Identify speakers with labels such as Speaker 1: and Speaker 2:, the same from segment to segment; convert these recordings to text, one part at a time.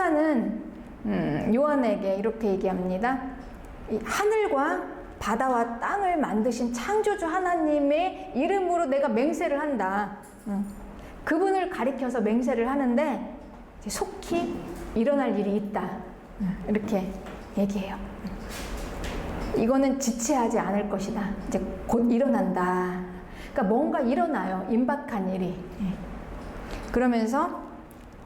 Speaker 1: 천사는 요한에게 이렇게 얘기합니다. 이 하늘과 바다와 땅을 만드신 창조주 하나님의 이름으로 내가 맹세를 한다. 그분을 가리켜서 맹세를 하는데 속히 일어날 일이 있다. 이렇게 얘기해요. 이거는 지체하지 않을 것이다. 이제 곧 일어난다. 그러니까 뭔가 일어나요. 임박한 일이. 그러면서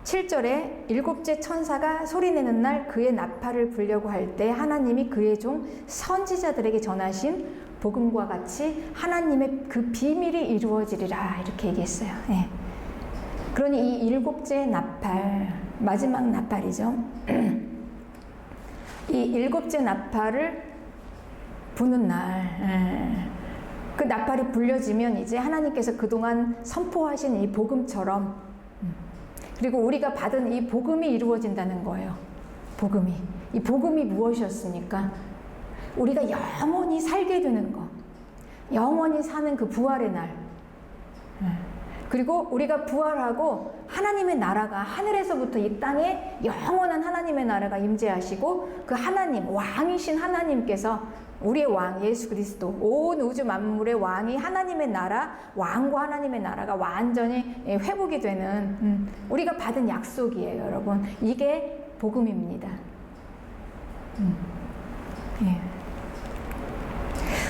Speaker 1: 7절에 일곱째 천사가 소리내는 날 그의 나팔을 불려고 할 때 하나님이 그의 종 선지자들에게 전하신 복음과 같이 하나님의 그 비밀이 이루어지리라 이렇게 얘기했어요. 그러니 이 일곱째 나팔, 마지막 나팔이죠. 이 일곱째 나팔을 부는 날, 그 나팔이 불려지면 이제 하나님께서 그동안 선포하신 이 복음처럼, 그리고 우리가 받은 이 복음이 이루어진다는 거예요. 복음이. 이 복음이 무엇이었습니까? 우리가 영원히 살게 되는 거. 영원히 사는 그 부활의 날. 그리고 우리가 부활하고 하나님의 나라가 하늘에서부터 이 땅에 영원한 하나님의 나라가 임재하시고 그 하나님, 왕이신 하나님께서 우리의 왕 예수 그리스도, 온 우주 만물의 왕이 하나님의 나라, 왕과 하나님의 나라가 완전히 회복이 되는 우리가 받은 약속이에요, 여러분. 이게 복음입니다.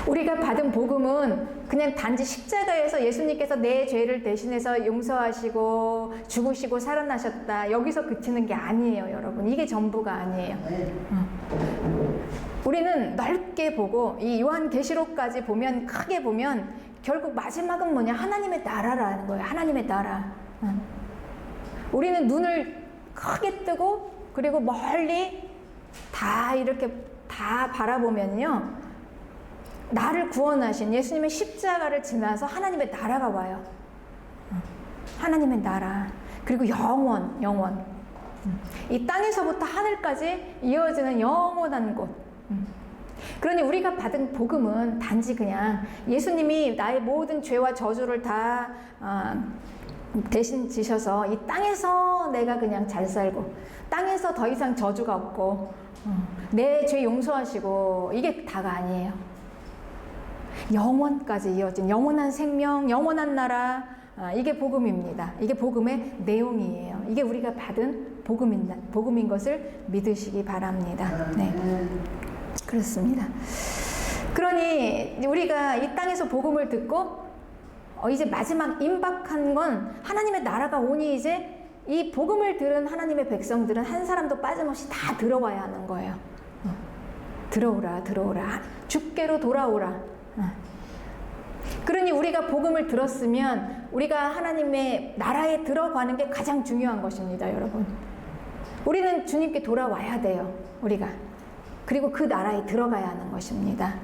Speaker 1: 우리가 받은 복음은 그냥 단지 십자가에서 예수님께서 내 죄를 대신해서 용서하시고 죽으시고 살아나셨다, 여기서 그치는 게 아니에요, 여러분. 이게 전부가 아니에요. 우리는 넓게 보고 이 요한계시록까지 보면, 크게 보면 결국 마지막은 뭐냐? 하나님의 나라라는 거예요. 하나님의 나라. 우리는 눈을 크게 뜨고 그리고 멀리 다 이렇게 다 바라보면요, 나를 구원하신 예수님의 십자가를 지나서 하나님의 나라가 와요. 하나님의 나라. 그리고 영원. 이 땅에서부터 하늘까지 이어지는 영원한 곳. 그러니 우리가 받은 복음은 단지 그냥 예수님이 나의 모든 죄와 저주를 다 대신 지셔서 이 땅에서 내가 그냥 잘 살고, 땅에서 더 이상 저주가 없고, 내 죄 용서하시고, 이게 다가 아니에요. 영원까지 이어진 영원한 생명, 영원한 나라, 이게 복음입니다. 이게 복음의 내용이에요. 이게 우리가 받은 복음인 것을 믿으시기 바랍니다. 네, 그렇습니다. 그러니 우리가 이 땅에서 복음을 듣고 이제 마지막 임박한 건 하나님의 나라가 오니 이제 이 복음을 들은 하나님의 백성들은 한 사람도 빠짐없이 다 들어와야 하는 거예요. 들어오라, 주께로 돌아오라. 그러니 우리가 복음을 들었으면 우리가 하나님의 나라에 들어가는 게 가장 중요한 것입니다, 여러분. 우리는 주님께 돌아와야 돼요, 우리가. 그리고 그 나라에 들어가야 하는 것입니다.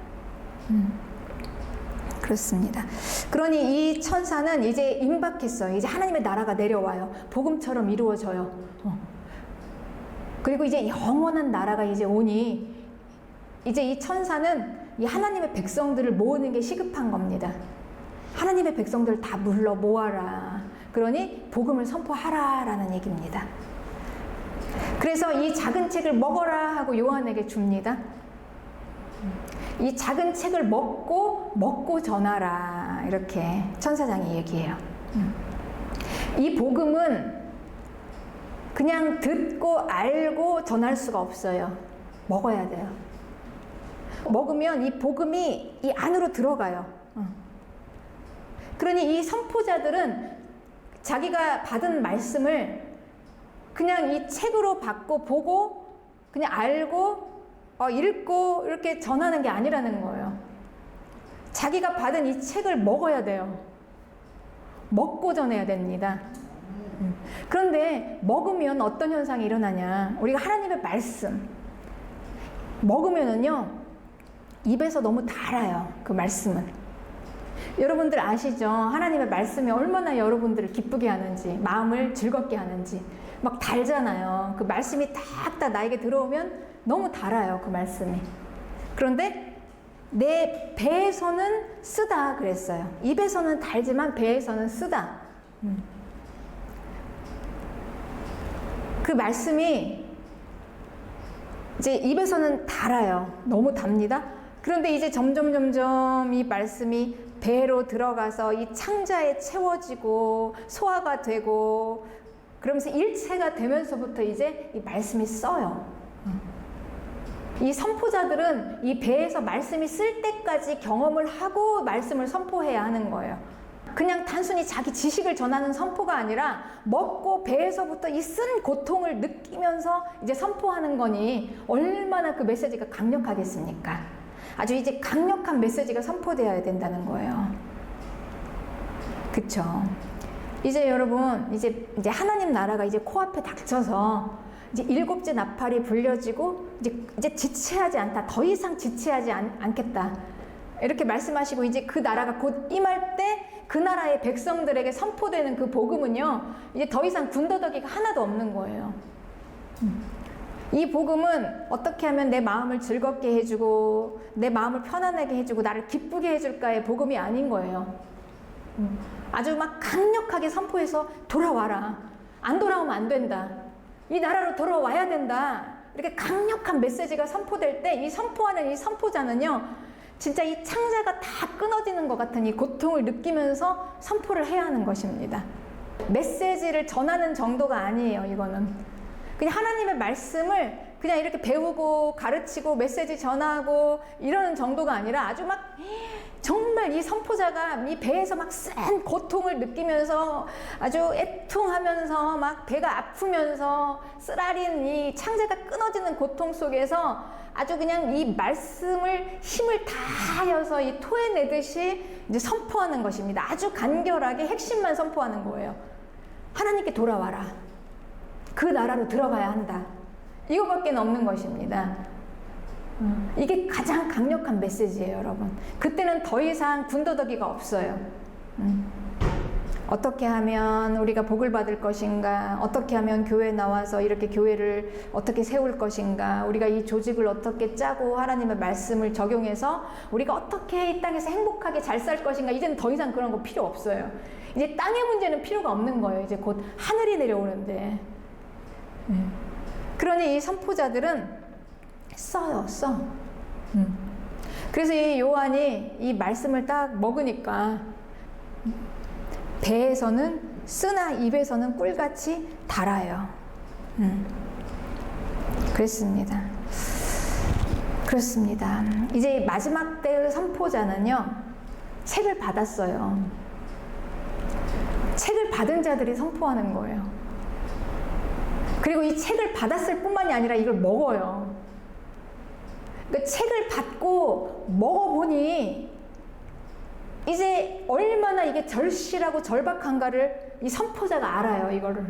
Speaker 1: 그렇습니다. 그러니 이 천사는 이제 임박했어요. 이제 하나님의 나라가 내려와요. 복음처럼 이루어져요. 그리고 이제 영원한 나라가 이제 오니 이제 이 천사는 이 하나님의 백성들을 모으는 게 시급한 겁니다. 하나님의 백성들 다 불러 모아라. 그러니 복음을 선포하라라는 얘기입니다. 그래서 이 작은 책을 먹어라 하고 요한에게 줍니다. 이 작은 책을 먹고 전하라, 이렇게 천사장이 얘기해요. 이 복음은 그냥 듣고 알고 전할 수가 없어요. 먹어야 돼요. 먹으면 이 복음이 이 안으로 들어가요. 그러니 이 선포자들은 자기가 받은 말씀을 그냥 이 책으로 받고 보고 그냥 알고 읽고 이렇게 전하는 게 아니라는 거예요. 자기가 받은 이 책을 먹어야 돼요. 먹고 전해야 됩니다. 그런데 먹으면 어떤 현상이 일어나냐? 우리가 하나님의 말씀 먹으면은요, 입에서 너무 달아요. 그 말씀은. 여러분들 아시죠? 하나님의 말씀이 얼마나 여러분들을 기쁘게 하는지, 마음을 즐겁게 하는지. 막 달잖아요. 그 말씀이 딱 나에게 들어오면 너무 달아요, 그 말씀이. 그런데 내 배에서는 쓰다 그랬어요. 입에서는 달지만 배에서는 쓰다. 그 말씀이 이제 입에서는 달아요. 너무 답니다. 그런데 이제 점점 이 말씀이 배로 들어가서 이 창자에 채워지고 소화가 되고 그러면서 일체가 되면서부터 이제 이 말씀이 써요. 이 선포자들은 이 배에서 말씀이 쓸 때까지 경험을 하고 말씀을 선포해야 하는 거예요. 그냥 단순히 자기 지식을 전하는 선포가 아니라 먹고 배에서부터 이 쓴 고통을 느끼면서 이제 선포하는 거니 얼마나 그 메시지가 강력하겠습니까? 아주 이제 강력한 메시지가 선포되어야 된다는 거예요. 그쵸? 이제 여러분, 이제 하나님 나라가 이제 코앞에 닥쳐서 이제 7째 나팔이 불려지고 이제 지체하지 않다. 더 이상 지체하지 않겠다. 이렇게 말씀하시고 이제 그 나라가 곧 임할 때 그 나라의 백성들에게 선포되는 그 복음은요, 이제 더 이상 군더더기가 하나도 없는 거예요. 이 복음은 어떻게 하면 내 마음을 즐겁게 해주고 내 마음을 편안하게 해주고 나를 기쁘게 해줄까의 복음이 아닌 거예요. 아주 막 강력하게 선포해서 돌아와라. 안 돌아오면 안 된다. 이 나라로 돌아와야 된다. 이렇게 강력한 메시지가 선포될 때 이 선포하는 이 선포자는요, 진짜 이 창자가 다 끊어지는 것 같은 이 고통을 느끼면서 선포를 해야 하는 것입니다. 메시지를 전하는 정도가 아니에요, 이거는. 그냥 하나님의 말씀을 그냥 이렇게 배우고 가르치고 메시지 전하고 이러는 정도가 아니라 아주 막 정말 이 선포자가 이 배에서 막 센 고통을 느끼면서 아주 애통하면서 막 배가 아프면서 쓰라린 이 창자가 끊어지는 고통 속에서 아주 그냥 이 말씀을 힘을 다하여서 이 토해내듯이 이제 선포하는 것입니다. 아주 간결하게 핵심만 선포하는 거예요. 하나님께 돌아와라. 그 나라로 들어가야 한다. 이거밖에 없는 것입니다. 이게 가장 강력한 메시지예요, 여러분. 그때는 더 이상 군더더기가 없어요. 어떻게 하면 우리가 복을 받을 것인가, 어떻게 하면 교회에 나와서 이렇게 교회를 어떻게 세울 것인가, 우리가 이 조직을 어떻게 짜고 하나님의 말씀을 적용해서 우리가 어떻게 이 땅에서 행복하게 잘 살 것인가, 이제는 더 이상 그런 거 필요 없어요. 이제 땅의 문제는 필요가 없는 거예요. 이제 곧 하늘이 내려오는데. 그러니 이 선포자들은 써. 그래서 이 요한이 이 말씀을 딱 먹으니까 배에서는 쓰나 입에서는 꿀같이 달아요. 그렇습니다. 이제 마지막 때의 선포자는요, 책을 받았어요. 책을 받은 자들이 선포하는 거예요. 그리고 이 책을 받았을 뿐만이 아니라 이걸 먹어요. 그러니까 책을 받고 먹어보니 이제 얼마나 이게 절실하고 절박한가를 이 선포자가 알아요, 이거를.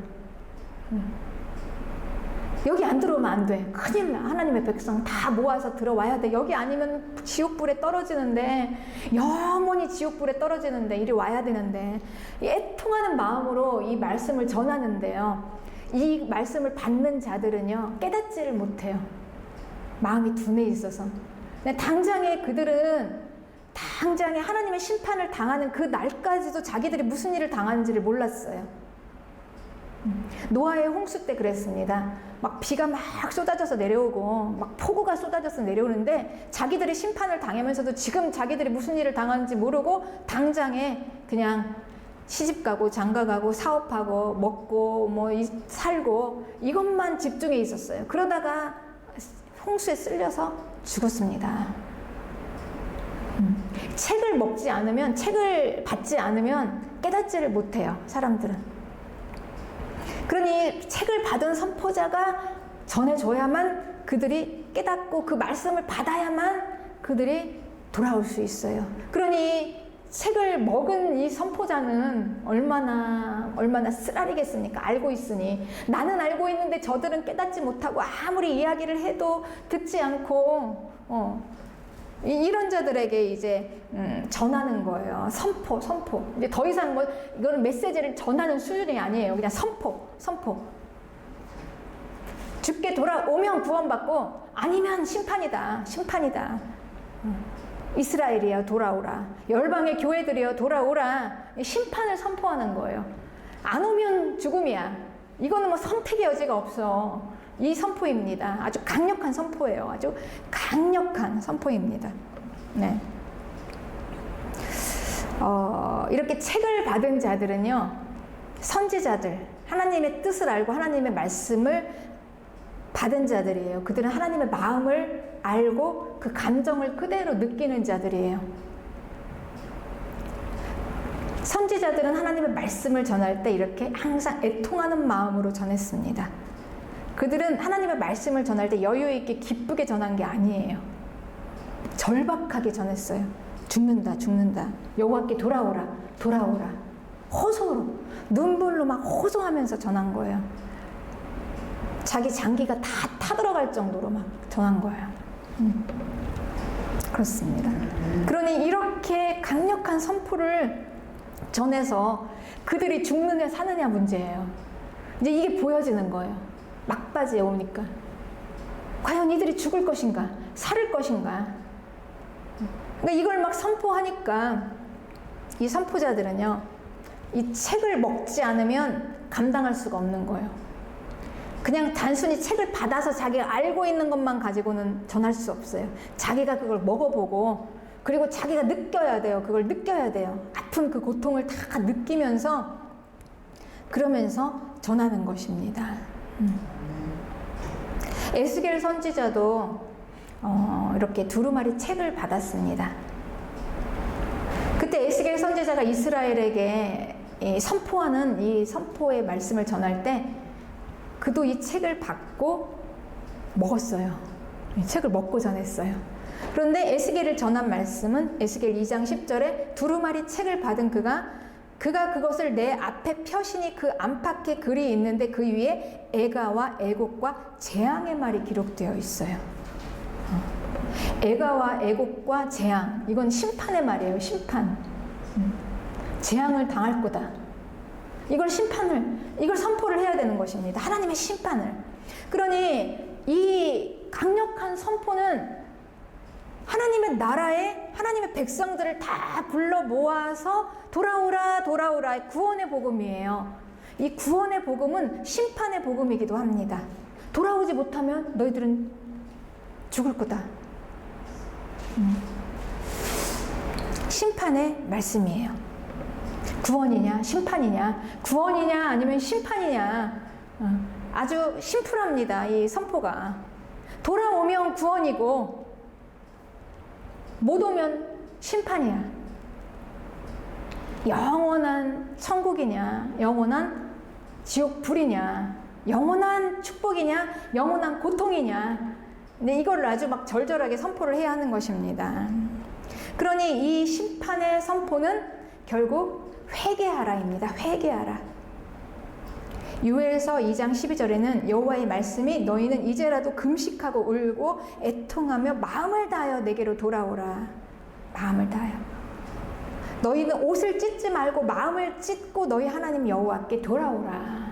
Speaker 1: 여기 안 들어오면 안 돼. 큰일 나. 하나님의 백성 다 모아서 들어와야 돼. 여기 아니면 지옥불에 떨어지는데, 영원히 지옥불에 떨어지는데, 이리 와야 되는데, 이 애통하는 마음으로 이 말씀을 전하는데요, 이 말씀을 받는 자들은요, 깨닫지를 못해요. 마음이 둔해 있어서. 당장에 그들은 당장에 하나님의 심판을 당하는 그 날까지도 자기들이 무슨 일을 당하는지를 몰랐어요. 노아의 홍수 때 그랬습니다. 막 비가 막 쏟아져서 내려오고 막 폭우가 쏟아져서 내려오는데 자기들이 심판을 당하면서도 지금 자기들이 무슨 일을 당하는지 모르고 당장에 그냥 시집가고 장가가고 사업하고 먹고 뭐 살고 이것만 집중해 있었어요. 그러다가 홍수에 쓸려서 죽었습니다. 책을 먹지 않으면, 책을 받지 않으면 깨닫지를 못해요, 사람들은. 그러니 책을 받은 선포자가 전해줘야만 그들이 깨닫고 그 말씀을 받아야만 그들이 돌아올 수 있어요. 그러니 책을 먹은 이 선포자는 얼마나 쓰라리겠습니까? 알고 있으니. 나는 알고 있는데 저들은 깨닫지 못하고 아무리 이야기를 해도 듣지 않고 이런 자들에게 이제 전하는 거예요. 선포. 이제 더 이상 뭐 이거는 메시지를 전하는 수준이 아니에요. 그냥 선포. 죽게 돌아오면 구원받고 아니면 심판이다. 이스라엘이여 돌아오라. 열방의 교회들이여 돌아오라. 심판을 선포하는 거예요. 안 오면 죽음이야. 이거는 뭐 선택의 여지가 없어. 이 선포입니다. 아주 강력한 선포예요. 아주 강력한 선포입니다. 네. 이렇게 책을 받은 자들은요, 선지자들, 하나님의 뜻을 알고 하나님의 말씀을 받은 자들이에요. 그들은 하나님의 마음을 알고 그 감정을 그대로 느끼는 자들이에요. 선지자들은 하나님의 말씀을 전할 때 이렇게 항상 애통하는 마음으로 전했습니다. 그들은 하나님의 말씀을 전할 때 여유 있게 기쁘게 전한 게 아니에요. 절박하게 전했어요. 죽는다, 죽는다. 여호와께 돌아오라, 돌아오라. 호소로, 눈물로 막 호소하면서 전한 거예요. 자기 장기가 다 타들어갈 정도로 막 전한 거예요. 그렇습니다. 그러니 이렇게 강력한 선포를 전해서 그들이 죽느냐 사느냐 문제예요. 이제 이게 보여지는 거예요. 막바지에 오니까. 과연 이들이 죽을 것인가? 살 것인가? 그러니까 이걸 막 선포하니까 이 선포자들은요, 이 책을 먹지 않으면 감당할 수가 없는 거예요. 그냥 단순히 책을 받아서 자기가 알고 있는 것만 가지고는 전할 수 없어요. 자기가 그걸 먹어보고, 그리고 자기가 느껴야 돼요. 그걸 느껴야 돼요. 아픈 그 고통을 다 느끼면서, 그러면서 전하는 것입니다. 에스겔 선지자도 이렇게 두루마리 책을 받았습니다. 그때 에스겔 선지자가 이스라엘에게 선포하는 이 선포의 말씀을 전할 때 그도 이 책을 받고 먹었어요. 이 책을 먹고 전했어요. 그런데 에스겔을 전한 말씀은 에스겔 2장 10절에 두루마리 책을 받은 그가 그것을 내 앞에 펴시니 그 안팎에 글이 있는데 그 위에 애가와 애곡과 재앙의 말이 기록되어 있어요. 애가와 애곡과 재앙, 이건 심판의 말이에요. 심판. 재앙을 당할 거다. 이걸 선포를 해야 되는 것입니다. 하나님의 심판을. 그러니 이 강력한 선포는 하나님의 나라에 하나님의 백성들을 다 불러 모아서 돌아오라, 돌아오라. 구원의 복음이에요. 이 구원의 복음은 심판의 복음이기도 합니다. 돌아오지 못하면 너희들은 죽을 거다. 심판의 말씀이에요. 구원이냐, 심판이냐, 구원이냐, 아니면 심판이냐. 아주 심플합니다. 이 선포가. 돌아오면 구원이고, 못 오면 심판이야. 영원한 천국이냐, 영원한 지옥 불이냐, 영원한 축복이냐, 영원한 고통이냐. 근데 이걸 아주 막 절절하게 선포를 해야 하는 것입니다. 그러니 이 심판의 선포는 결국 회개하라입니다. 회개하라. 요엘서 2장 12절에는 여호와의 말씀이 너희는 이제라도 금식하고 울고 애통하며 마음을 다하여 내게로 돌아오라. 마음을 다하여. 너희는 옷을 찢지 말고 마음을 찢고 너희 하나님 여호와께 돌아오라.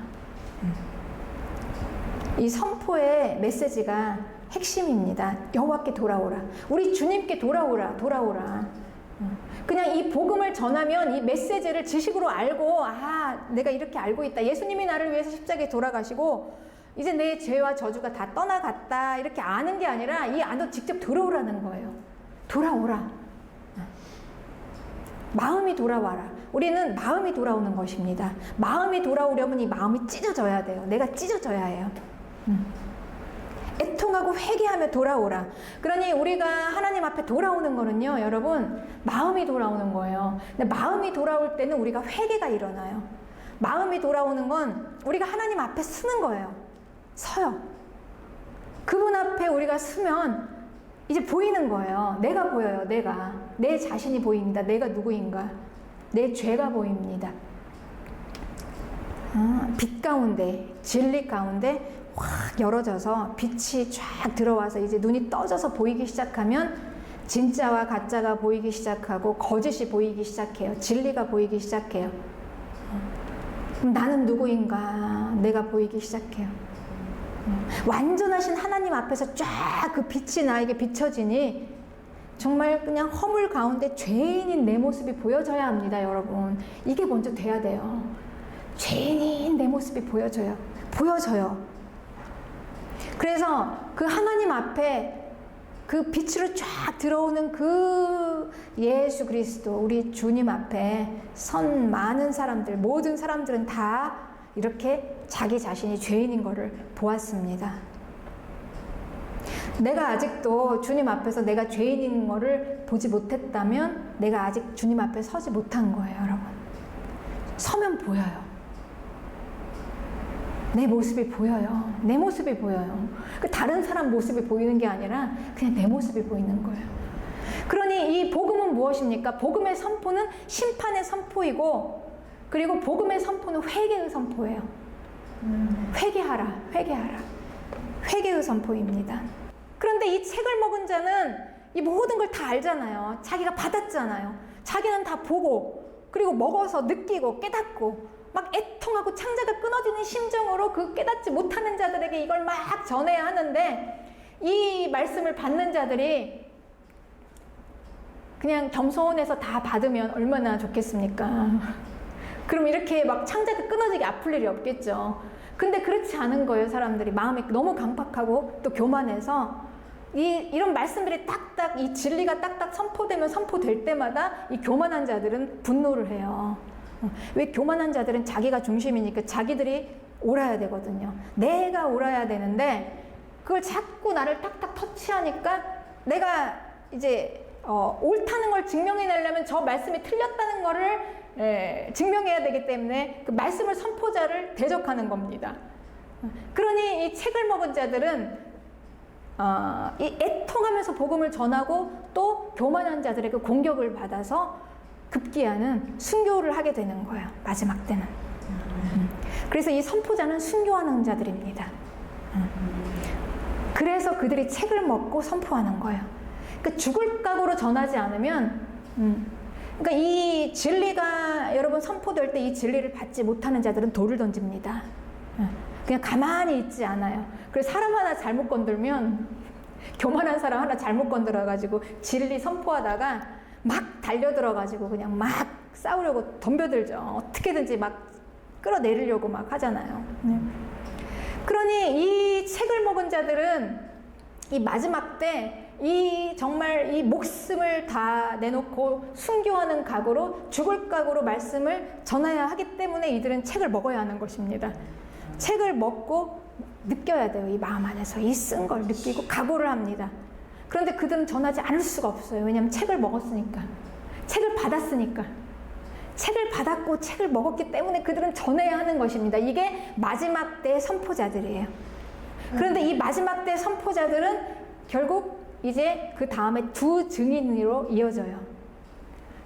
Speaker 1: 이 선포의 메시지가 핵심입니다. 여호와께 돌아오라. 우리 주님께 돌아오라. 돌아오라. 그냥 이 복음을 전하면 이 메시지를 지식으로 알고, 내가 이렇게 알고 있다. 예수님이 나를 위해서 십자가에 돌아가시고 이제 내 죄와 저주가 다 떠나갔다. 이렇게 아는 게 아니라 이 안으로 직접 들어오라는 거예요. 돌아오라. 마음이 돌아와라. 우리는 마음이 돌아오는 것입니다. 마음이 돌아오려면 이 마음이 찢어져야 돼요. 내가 찢어져야 해요. 애통하고 회개하며 돌아오라. 그러니 우리가 하나님 앞에 돌아오는 거는요, 여러분, 마음이 돌아오는 거예요. 근데 마음이 돌아올 때는 우리가 회개가 일어나요. 마음이 돌아오는 건 우리가 하나님 앞에 서는 거예요. 서요. 그분 앞에 우리가 서면 이제 보이는 거예요. 내가 보여요. 내 자신이 보입니다. 내가 누구인가. 내 죄가 보입니다. 빛 가운데, 진리 가운데 확 열어져서 빛이 쫙 들어와서 이제 눈이 떠져서 보이기 시작하면 진짜와 가짜가 보이기 시작하고 거짓이 보이기 시작해요. 진리가 보이기 시작해요. 그럼 나는 누구인가 내가 보이기 시작해요. 완전하신 하나님 앞에서 쫙 그 빛이 나에게 비춰지니 정말 그냥 허물 가운데 죄인인 내 모습이 보여져야 합니다. 여러분, 이게 먼저 돼야 돼요. 죄인인 내 모습이 보여져요. 그래서 그 하나님 앞에 그 빛으로 쫙 들어오는 그 예수 그리스도, 우리 주님 앞에 선 많은 사람들, 모든 사람들은 다 이렇게 자기 자신이 죄인인 것을 보았습니다. 내가 아직도 주님 앞에서 내가 죄인인 것을 보지 못했다면 내가 아직 주님 앞에 서지 못한 거예요, 여러분. 서면 보여요. 내 모습이 보여요. 내 모습이 보여요. 다른 사람 모습이 보이는 게 아니라 그냥 내 모습이 보이는 거예요. 그러니 이 복음은 무엇입니까? 복음의 선포는 심판의 선포이고, 그리고 복음의 선포는 회개의 선포예요. 회개하라. 회개의 선포입니다. 그런데 이 책을 먹은 자는 이 모든 걸 다 알잖아요. 자기가 받았잖아요. 자기는 다 보고, 그리고 먹어서 느끼고 깨닫고 막 애통하고 창자가 끊어지는 심정으로 그 깨닫지 못하는 자들에게 이걸 막 전해야 하는데, 이 말씀을 받는 자들이 그냥 겸손해서 다 받으면 얼마나 좋겠습니까? 그럼 이렇게 막 창자가 끊어지게 아플 일이 없겠죠. 근데 그렇지 않은 거예요. 사람들이 마음이 너무 강팍하고 또 교만해서 이런 말씀들이 딱딱, 이 진리가 딱딱 선포될 때마다 이 교만한 자들은 분노를 해요. 왜? 교만한 자들은 자기가 중심이니까 자기들이 옳아야 되거든요. 내가 옳아야 되는데 그걸 자꾸 나를 딱딱 터치하니까 내가 이제 옳다는 걸 증명해내려면 저 말씀이 틀렸다는 거를 증명해야 되기 때문에 그 말씀을 선포자를 대적하는 겁니다. 그러니 이 책을 먹은 자들은 이 애통하면서 복음을 전하고 또 교만한 자들에게 공격을 받아서 급기야는 순교를 하게 되는 거예요. 마지막 때는. 그래서 이 선포자는 순교하는 자들입니다. 그래서 그들이 책을 먹고 선포하는 거예요. 그러니까 죽을 각오로 전하지 않으면, 그러니까 이 진리가 여러분 선포될 때 이 진리를 받지 못하는 자들은 돌을 던집니다. 그냥 가만히 있지 않아요. 그래서 사람 하나 잘못 건들면, 교만한 사람 하나 잘못 건드려가지고 진리 선포하다가 막 달려들어가지고 그냥 막 싸우려고 덤벼들죠. 어떻게든지 막 끌어내리려고 막 하잖아요. 그러니 이 책을 먹은 자들은 이 마지막 때 정말 이 목숨을 다 내놓고 순교하는 각오로, 죽을 각오로 말씀을 전해야 하기 때문에 이들은 책을 먹어야 하는 것입니다. 책을 먹고 느껴야 돼요. 이 마음 안에서 이 쓴 걸 느끼고 각오를 합니다. 그런데 그들은 전하지 않을 수가 없어요. 왜냐하면 책을 먹었으니까, 책을 받았으니까, 책을 받았고 책을 먹었기 때문에 그들은 전해야 하는 것입니다. 이게 마지막 때의 선포자들이에요. 그런데 이 마지막 때의 선포자들은 결국 이제 그 다음에 두 증인으로 이어져요.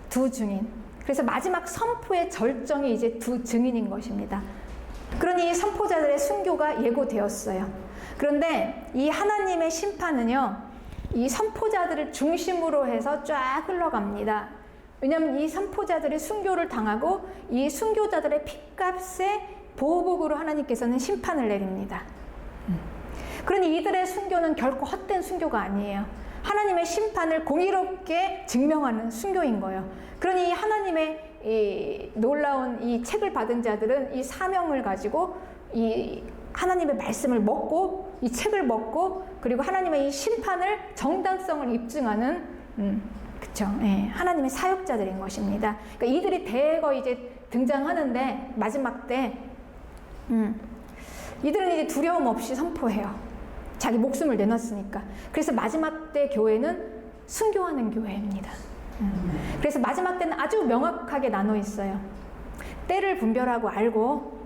Speaker 1: 두 증인. 그래서 마지막 선포의 절정이 이제 두 증인인 것입니다. 그러니 이 선포자들의 순교가 예고되었어요. 그런데 이 하나님의 심판은요, 이 선포자들을 중심으로 해서 쫙 흘러갑니다. 왜냐하면 이 선포자들이 순교를 당하고 이 순교자들의 핏값에 보복으로 하나님께서는 심판을 내립니다. 그러니 이들의 순교는 결코 헛된 순교가 아니에요. 하나님의 심판을 공의롭게 증명하는 순교인 거예요. 그러니 하나님의 이 놀라운 이 책을 받은 자들은 이 사명을 가지고 이 하나님의 말씀을 먹고, 이 책을 먹고, 그리고 하나님의 이 심판을, 정당성을 입증하는, 그쵸, 예, 하나님의 사역자들인 것입니다. 그러니까 이들이 대거 이제 등장하는데, 마지막 때, 이들은 이제 두려움 없이 선포해요. 자기 목숨을 내놨으니까. 그래서 마지막 때 교회는 순교하는 교회입니다. 그래서 마지막 때는 아주 명확하게 나눠 있어요. 때를 분별하고 알고,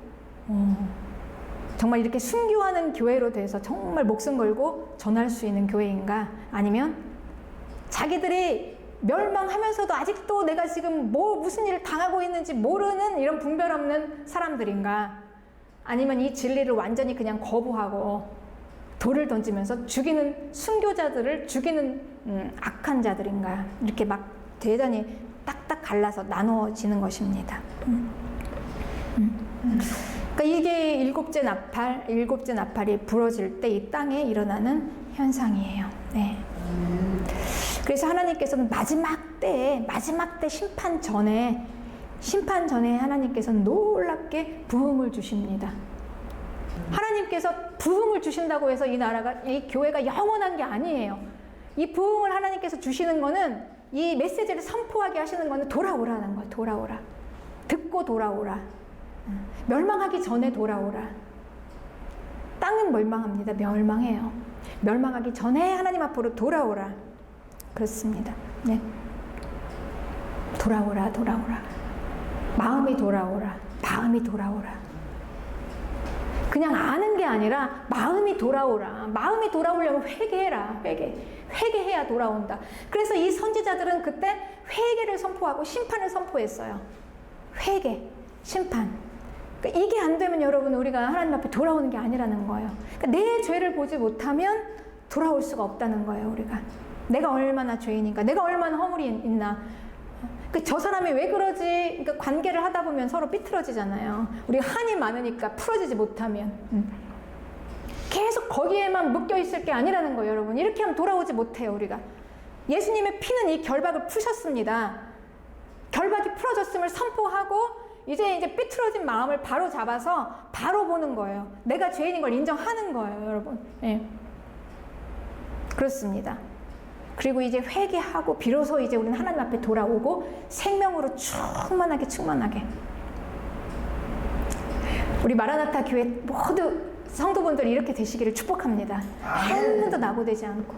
Speaker 1: 정말 이렇게 순교하는 교회로 돼서 정말 목숨 걸고 전할 수 있는 교회인가? 아니면 자기들이 멸망하면서도 아직도 내가 지금 무슨 일을 당하고 있는지 모르는 이런 분별 없는 사람들인가? 아니면 이 진리를 완전히 그냥 거부하고 돌을 던지면서 죽이는, 순교자들을 죽이는 악한 자들인가? 이렇게 막 대단히 딱딱 갈라서 나누어지는 것입니다. 그러니까 이게 일곱째 나팔이 부러질 때 이 땅에 일어나는 현상이에요. 네. 그래서 하나님께서는 마지막 때 심판 전에 심판 전에 하나님께서 놀랍게 부흥을 주십니다. 하나님께서 부흥을 주신다고 해서 이 나라가, 이 교회가 영원한 게 아니에요. 이 부흥을 하나님께서 주시는 거는, 이 메시지를 선포하게 하시는 거는 돌아오라는 거예요. 돌아오라. 듣고 돌아오라. 멸망하기 전에 돌아오라. 땅은 멸망합니다. 멸망해요. 멸망하기 전에 하나님 앞으로 돌아오라. 그렇습니다. 네. 돌아오라, 돌아오라. 마음이 돌아오라. 마음이 돌아오라. 그냥 아는 게 아니라 마음이 돌아오라. 마음이 돌아오려면 회개해라. 회개해야 돌아온다. 그래서 이 선지자들은 그때 회개를 선포하고 심판을 선포했어요. 회개, 심판. 그러니까 이게 안 되면 여러분, 우리가 하나님 앞에 돌아오는 게 아니라는 거예요. 그러니까 내 죄를 보지 못하면 돌아올 수가 없다는 거예요. 우리가 내가 얼마나 죄인인가, 내가 얼마나 허물이 있나. 저 사람이 왜 그러지? 그러니까 관계를 하다 보면 서로 삐뚤어지잖아요. 우리가 한이 많으니까 풀어지지 못하면 계속 거기에만 묶여 있을 게 아니라는 거예요. 여러분, 이렇게 하면 돌아오지 못해요. 우리가 예수님의 피는 이 결박을 푸셨습니다. 결박이 풀어졌음을 선포하고 이제 삐뚤어진 마음을 바로 잡아서 바로 보는 거예요. 내가 죄인인 걸 인정하는 거예요. 여러분, 예. 그렇습니다. 그리고 이제 회개하고 비로소 이제 우리는 하나님 앞에 돌아오고 생명으로 충만하게 우리 마라나타 교회 모두 성도분들이 이렇게 되시기를 축복합니다. 한 번도 낙오되지 않고.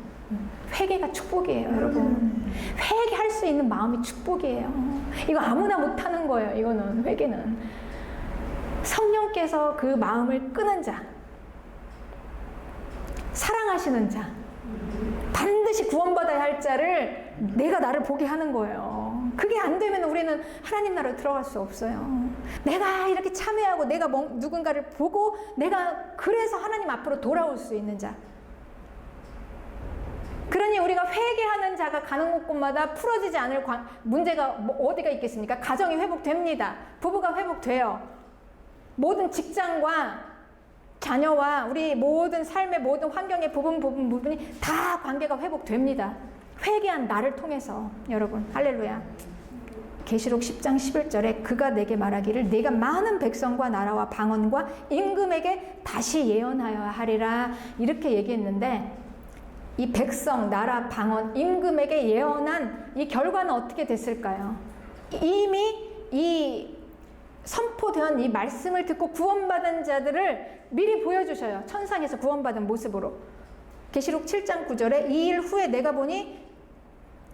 Speaker 1: 회개가 축복이에요. 여러분, 회개할 수 있는 마음이 축복이에요. 이거 아무나 못하는 거예요. 이거는, 회개는 성령께서 그 마음을 끄는 자, 사랑하시는 자, 반드시 구원받아야 할 자를 내가 나를 보게 하는 거예요. 그게 안 되면 우리는 하나님 나라로 들어갈 수 없어요. 내가 이렇게 참회하고 내가 누군가를 보고 내가 그래서 하나님 앞으로 돌아올 수 있는 자. 그러니 우리가 회개하는 자가 가는 곳마다 풀어지지 않을 문제가 어디가 있겠습니까? 가정이 회복됩니다. 부부가 회복돼요. 모든 직장과 자녀와 우리 모든 삶의 모든 환경의 부분이 다 관계가 회복됩니다. 회개한 나를 통해서. 여러분, 할렐루야. 계시록 10장 11절에 그가 내게 말하기를 네가 많은 백성과 나라와 방언과 임금에게 다시 예언하여야 하리라, 이렇게 얘기했는데, 이 백성, 나라, 방언, 임금에게 예언한 이 결과는 어떻게 됐을까요? 이미 이 선포된 이 말씀을 듣고 구원받은 자들을 미리 보여주셔요. 천상에서 구원받은 모습으로. 계시록 7장 9절에 이 일 후에 내가 보니,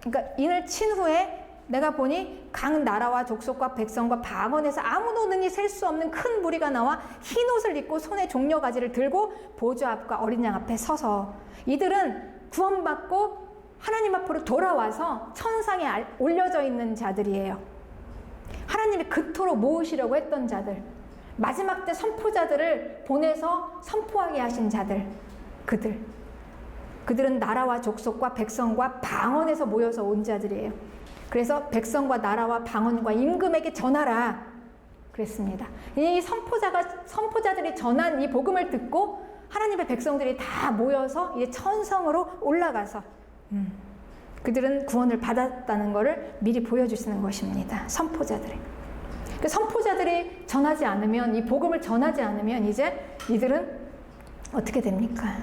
Speaker 1: 그러니까 인을 친 후에 내가 보니 각 나라와 족속과 백성과 방언에서 아무도 능히 셀 수 없는 큰 무리가 나와 흰 옷을 입고 손에 종려가지를 들고 보좌 앞과 어린 양 앞에 서서, 이들은 구원받고 하나님 앞으로 돌아와서 천상에 올려져 있는 자들이에요. 하나님이 그토록 모으시려고 했던 자들, 마지막 때 선포자들을 보내서 선포하게 하신 자들, 그들은 나라와 족속과 백성과 방언에서 모여서 온 자들이에요. 그래서 백성과 나라와 방언과 임금에게 전하라 그랬습니다. 이 선포자들이 전한 이 복음을 듣고 하나님의 백성들이 다 모여서 이제 천성으로 올라가서 그들은 구원을 받았다는 것을 미리 보여주시는 것입니다. 선포자들이. 그 선포자들이 전하지 않으면, 이 복음을 전하지 않으면 이제 이들은 어떻게 됩니까?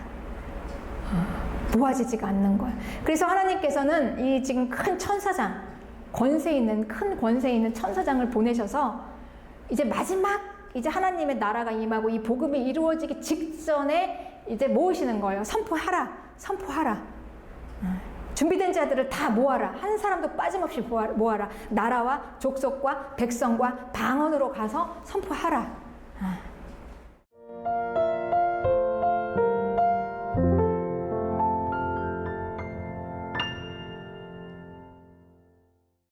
Speaker 1: 모아지지가 않는 거예요. 그래서 하나님께서는 이 지금 큰 천사장, 큰 권세 있는 천사장을 보내셔서 이제 마지막 이제 하나님의 나라가 임하고 이 복음이 이루어지기 직전에 이제 모으시는 거예요. 선포하라. 준비된 자들을 다 모아라. 한 사람도 빠짐없이 모아라. 나라와 족속과 백성과 방언으로 가서 선포하라.